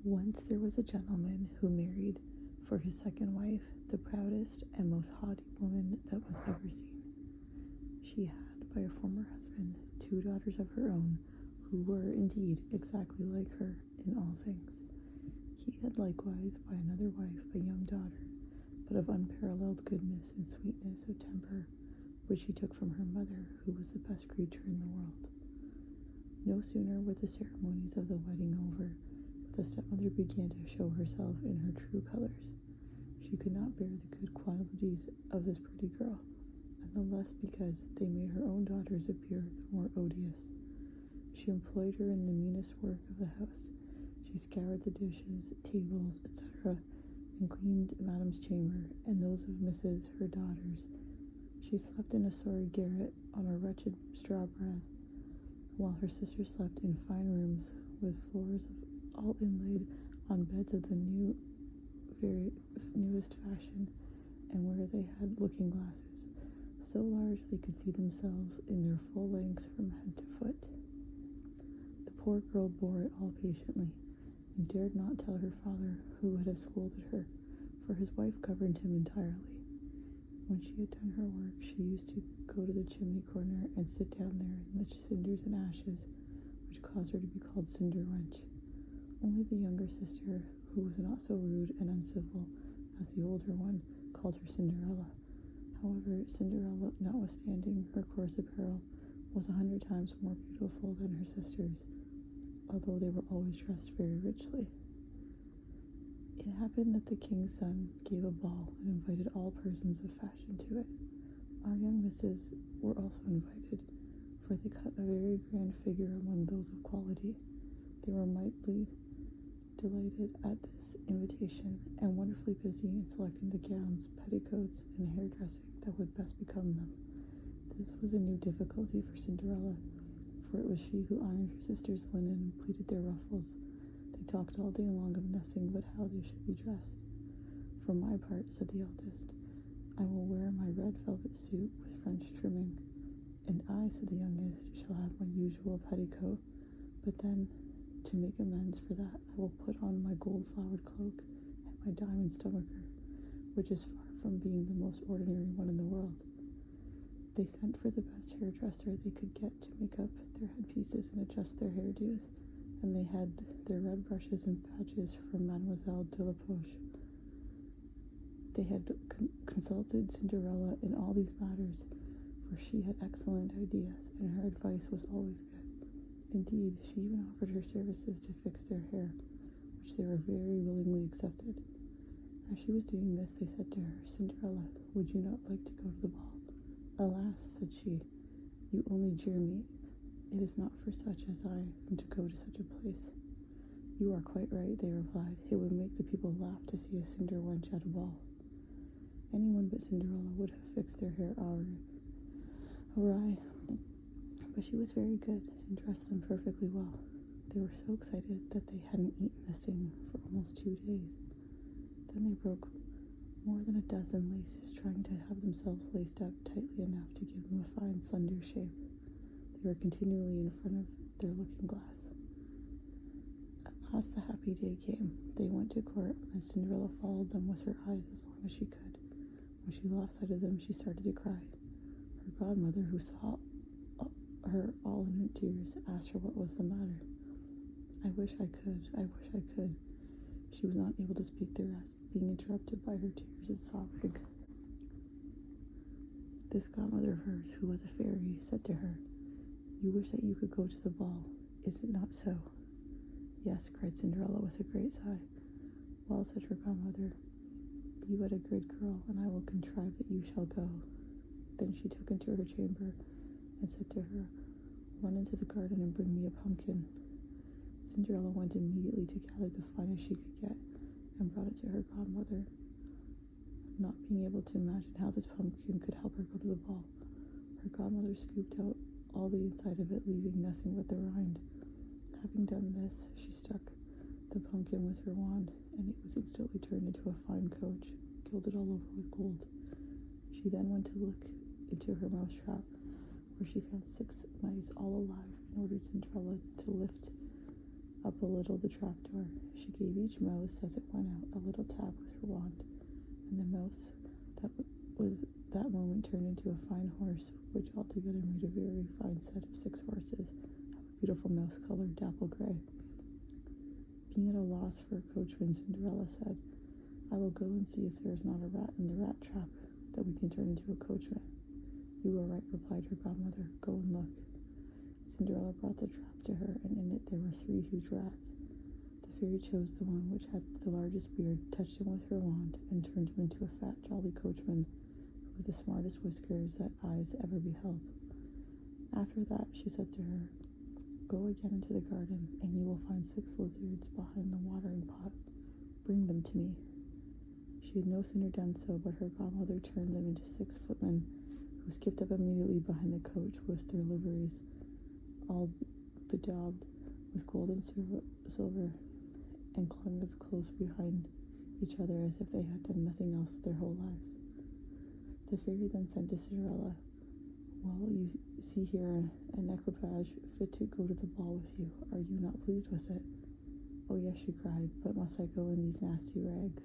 Once there was a gentleman who married for his second wife the proudest and most haughty woman that was ever seen. She had, by a former husband, 2 daughters of her own, who were indeed exactly like her in all things. He had likewise, by another wife, a young daughter, but of unparalleled goodness and sweetness of temper, which he took from her mother, who was the best creature in the world. No sooner were the ceremonies of the wedding over, but the stepmother began to show herself in her true colors. She could not bear the good qualities of this pretty girl, and the less because they made her own daughters appear the more odious. She employed her in the meanest work of the house. She scoured the dishes, tables, etc., and cleaned Madame's chamber, and those of Mrs. her daughters. She slept in a sorry garret on a wretched straw bed, while her sisters slept in fine rooms with floors all inlaid on beds of the very newest fashion, and where they had looking glasses, so large they could see themselves in their full length from head to foot. The poor girl bore it all patiently, and dared not tell her father, who would have scolded her, for his wife governed him entirely. When she had done her work, she used to go to the chimney corner and sit down there in the cinders and ashes, which caused her to be called Cinderwench. Only the younger sister, who was not so rude and uncivil as the older one, called her Cinderella. However, Cinderella, notwithstanding her coarse apparel, was 100 times more beautiful than her sisters, although they were always dressed very richly. It happened that the king's son gave a ball and invited all persons of fashion to it. Our young misses were also invited, for they cut a very grand figure among those of quality. They were mightily delighted at this invitation, and wonderfully busy in selecting the gowns, petticoats, and hairdressing that would best become them. This was a new difficulty for Cinderella, for it was she who ironed her sisters' linen and pleated their ruffles. They talked all day long of nothing but how they should be dressed. For my part, said the eldest, I will wear my red velvet suit with French trimming, and I, said the youngest, shall have my usual petticoat, but then, to make amends for that, I will put on my gold-flowered cloak and my diamond stomacher, which is far from being the most ordinary one in the world. They sent for the best hairdresser they could get to make up their headpieces and adjust their hairdos, and they had their red brushes and badges from Mademoiselle de la Poche. They had consulted Cinderella in all these matters, for she had excellent ideas, and her advice was always good. Indeed, she even offered her services to fix their hair, which they were very willingly accepted. As she was doing this, they said to her, Cinderella, would you not like to go to the ball? Alas, said she, you only jeer me. It is not for such as I am to go to such a place. You are quite right, they replied. It would make the people laugh to see a Cinderwench at a ball. Anyone but Cinderella would have fixed their hair awry, but she was very good and dressed them perfectly well. They were so excited that they hadn't eaten a thing for almost 2 days. Then they broke more than a dozen laces, trying to have themselves laced up tightly enough to give them a fine, slender shape. They were continually in front of their looking glass. At last the happy day came. They went to court, and Cinderella followed them with her eyes as long as she could. When she lost sight of them, she started to cry. Her godmother, who saw her all in tears, asked her what was the matter. I wish I could. She was not able to speak the rest, being interrupted by her tears and sobbing. This godmother of hers, who was a fairy, said to her, You wish that you could go to the ball, is it not so? Yes, cried Cinderella with a great sigh. Well, said her godmother, be but a good girl, and I will contrive that you shall go. Then she took into her chamber and said to her, Run into the garden and bring me a pumpkin. Cinderella went immediately to gather the finest she could get, and brought it to her godmother, not being able to imagine how this pumpkin could help her go to the ball. Her godmother scooped out all the inside of it, leaving nothing but the rind. Having done this, she struck the pumpkin with her wand, and it was instantly turned into a fine coach, gilded all over with gold. She then went to look into her mousetrap, where she found 6 mice all alive, and ordered Cinderella to lift up belittled the trapdoor. She gave each mouse, as it went out, a little tap with her wand, and the mouse that was that moment turned into a fine horse, which altogether made a very fine set of 6 horses, beautiful mouse-colored dapple gray. Being at a loss for a coachman, Cinderella said, "I will go and see if there is not a rat in the rat trap that we can turn into a coachman." "You are right," replied her godmother. "Go and look." Cinderella brought the trap to her, and in it there were 3 huge rats. The fairy chose the one which had the largest beard, touched him with her wand, and turned him into a fat, jolly coachman with the smartest whiskers that eyes ever beheld. After that, she said to her, "Go again into the garden, and you will find 6 lizards behind the watering pot. Bring them to me." She had no sooner done so, but her godmother turned them into 6 footmen, who skipped up immediately behind the coach with their liveries, all bedaubed with gold and silver, and clung as close behind each other as if they had done nothing else their whole lives. The fairy then said to Cinderella, "Well, you see here an equipage fit to go to the ball with you. Are you not pleased with it?" "Oh yes," she cried, "but must I go in these nasty rags?"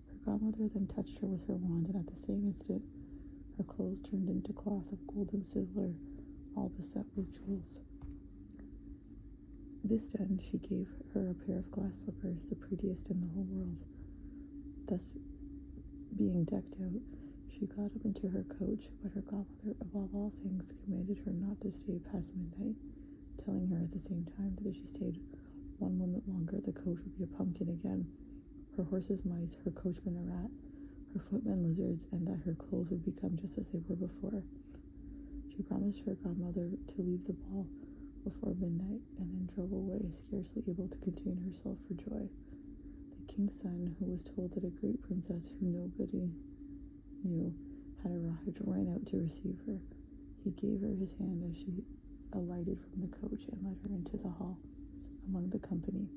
Her godmother then touched her with her wand, and at the same instant her clothes turned into cloth of gold and silver, all beset with jewels. This done, she gave her a pair of glass slippers, the prettiest in the whole world. Thus, being decked out, she got up into her coach, but her godmother, above all things, commanded her not to stay past midnight, telling her at the same time that if she stayed 1 moment longer, the coach would be a pumpkin again, her horses mice, her coachman a rat, her footmen lizards, and that her clothes would become just as they were before. She promised her godmother to leave the ball before midnight, and then drove away, scarcely able to contain herself for joy. The king's son, who was told that a great princess who nobody knew had arrived, ran out to receive her. He gave her his hand as she alighted from the coach and led her into the hall among the company.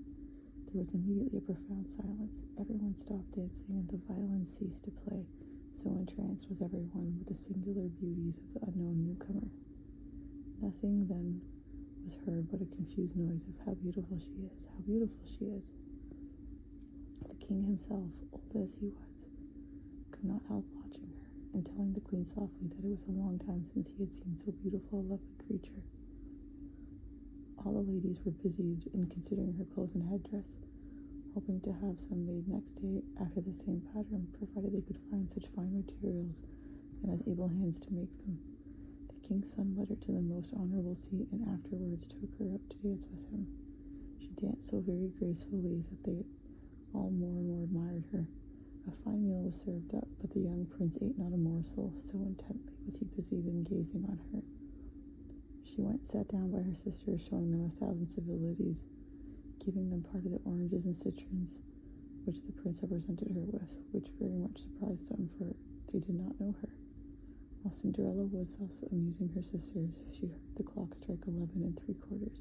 There was immediately a profound silence. Everyone stopped dancing, and the violins ceased to play, so entranced was everyone with the singular beauties of the unknown newcomer. Nothing then was heard but a confused noise of "How beautiful she is! How beautiful she is!" The king himself, old as he was, could not help watching her, and telling the queen softly that it was a long time since he had seen so beautiful a lovely creature. All the ladies were busied in considering her clothes and headdress, hoping to have some made next day after the same pattern, provided they could find such fine materials and as able hands to make them. The king's son led her to the most honorable seat, and afterwards took her up to dance with him. She danced so very gracefully that they all more and more admired her. A fine meal was served up, but the young prince ate not a morsel, so intently was he busied in gazing on her. She sat down by her sisters, showing them 1,000 civilities, giving them part of the oranges and citrons which the prince had presented her with, which very much surprised them, for they did not know her. While Cinderella was thus amusing her sisters, she heard the clock strike 11 3/4,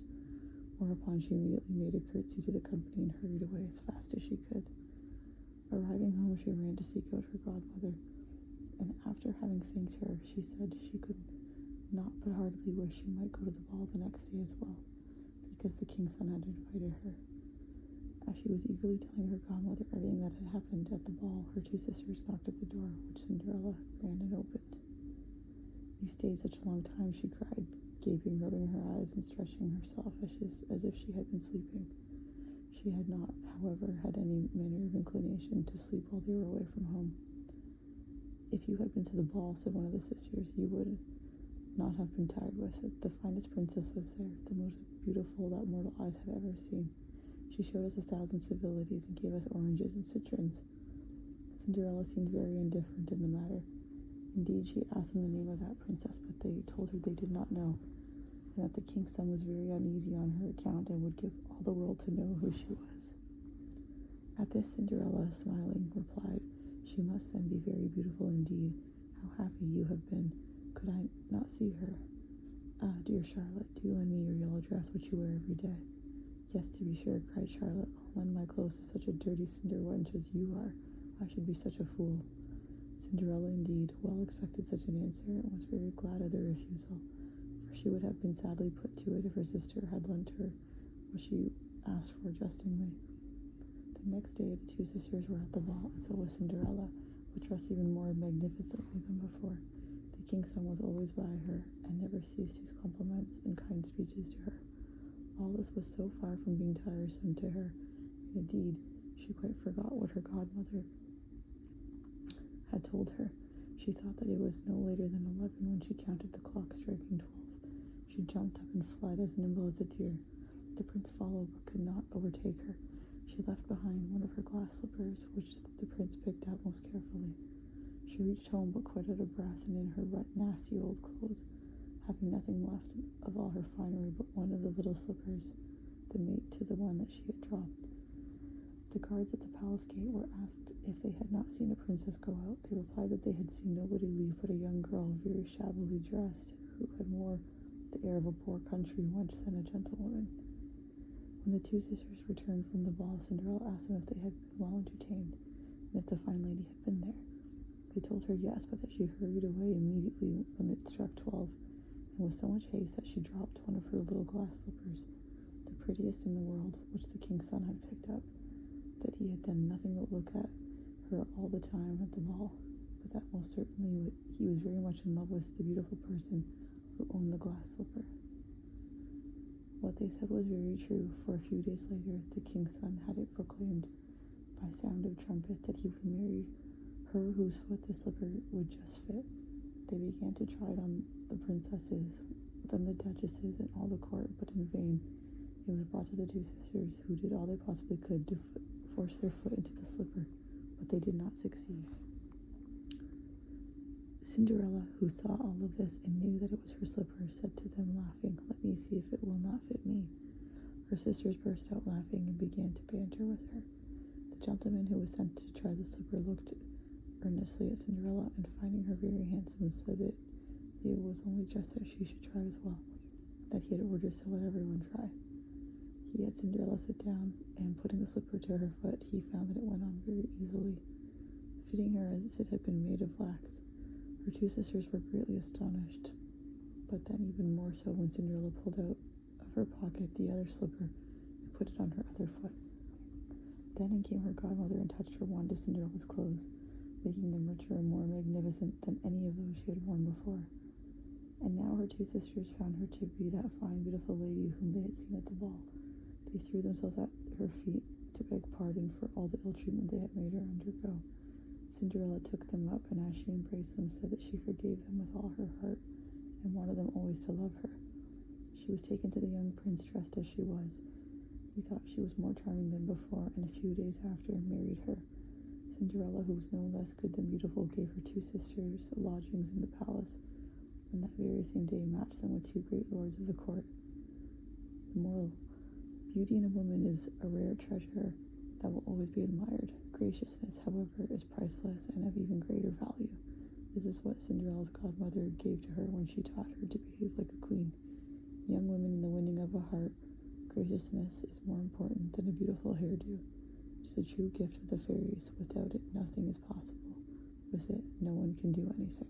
whereupon she immediately made a curtsy to the company and hurried away as fast as she could. Arriving home, she ran to seek out her godmother, and after having thanked her, she said she could not but heartily wish she might go to the ball the next day as well, because the king's son had invited her. As she was eagerly telling her godmother everything that had happened at the ball, her 2 sisters knocked at the door, which Cinderella ran and opened. "You stayed such a long time," she cried, gaping, rubbing her eyes, and stretching herself as if she had been sleeping. She had not, however, had any manner of inclination to sleep while they were away from home. "If you had been to the ball," said one of the sisters, "you would not have been tired with it. The finest princess was there, the most beautiful that mortal eyes have ever seen. She showed us 1,000 civilities and gave us oranges and citrons." Cinderella seemed very indifferent in the matter. Indeed, she asked them the name of that princess, but they told her they did not know, and that the king's son was very uneasy on her account and would give all the world to know who she was. At this, Cinderella, smiling, replied, "She must then be very beautiful indeed. How happy you have been. Could I not see her? Ah, dear Charlotte, do lend me your yellow dress which you wear every day." "Yes, to be sure," cried Charlotte. "I'll lend my clothes to such a dirty cinder wench as you are. I should be such a fool." Cinderella, indeed, well expected such an answer, and was very glad of the refusal, for she would have been sadly put to it if her sister had lent her what she asked for jestingly. The next day, the two sisters were at the ball, and so was Cinderella, which dressed even more magnificently than before. The king's son was always by her, and never ceased his compliments and kind speeches to her. All this was so far from being tiresome to her. Indeed, she quite forgot what her godmother had told her. She thought that it was no later than 11 when she counted the clock striking 12. She jumped up and fled as nimble as a deer. The prince followed but could not overtake her. She left behind one of her glass slippers, which the prince picked out most carefully. She reached home but quite out of breath and in her nasty old clothes, having nothing left of all her finery but one of the little slippers, the mate to the one that she had dropped. The guards at the palace gate were asked if they had not seen a princess go out. They replied that they had seen nobody leave but a young girl, very shabbily dressed, who had more the air of a poor country wench than a gentlewoman. When the two sisters returned from the ball, Cinderella asked them if they had been well entertained, and if the fine lady had been there. They told her yes, but that she hurried away immediately when it struck 12, and with so much haste that she dropped one of her little glass slippers, the prettiest in the world, which the king's son had picked up, that he had done nothing but look at her all the time at the ball, but that most certainly he was very much in love with the beautiful person who owned the glass slipper. What they said was very true, for a few days later the king's son had it proclaimed by sound of trumpet that he would marry her whose foot the slipper would just fit. They began to try it on the princesses, then the duchesses, and all the court, but in vain. It was brought to the two sisters, who did all they possibly could to force their foot into the slipper, but they did not succeed. Cinderella, who saw all of this and knew that it was her slipper, said to them, laughing, "Let me see if it will not fit me." Her sisters burst out laughing and began to banter with her. The gentleman who was sent to try the slipper looked earnestly at Cinderella, and finding her very handsome, said that it was only just that she should try as well, that he had orders to let everyone try. He had Cinderella sit down, and putting the slipper to her foot, he found that it went on very easily, fitting her as if it had been made of wax. Her two sisters were greatly astonished, but then even more so when Cinderella pulled out of her pocket the other slipper and put it on her other foot. Then in came her godmother and touched her wand to Cinderella's clothes, making them richer and more magnificent than any of those she had worn before. And now her two sisters found her to be that fine, beautiful lady whom they had seen at the ball. They threw themselves at her feet to beg pardon for all the ill treatment they had made her undergo. Cinderella took them up, and as she embraced them, said that she forgave them with all her heart, and wanted them always to love her. She was taken to the young prince dressed as she was. He thought she was more charming than before, and a few days after married her. Cinderella, who was no less good than beautiful, gave her two sisters lodgings in the palace, and that very same day matched them with two great lords of the court. The moral: beauty in a woman is a rare treasure that will always be admired. Graciousness, however, is priceless and of even greater value. This is what Cinderella's godmother gave to her when she taught her to behave like a queen. Young women, in the winning of a heart, graciousness is more important than a beautiful hairdo. It is the true gift of the fairies. Without it, nothing is possible. With it, no one can do anything.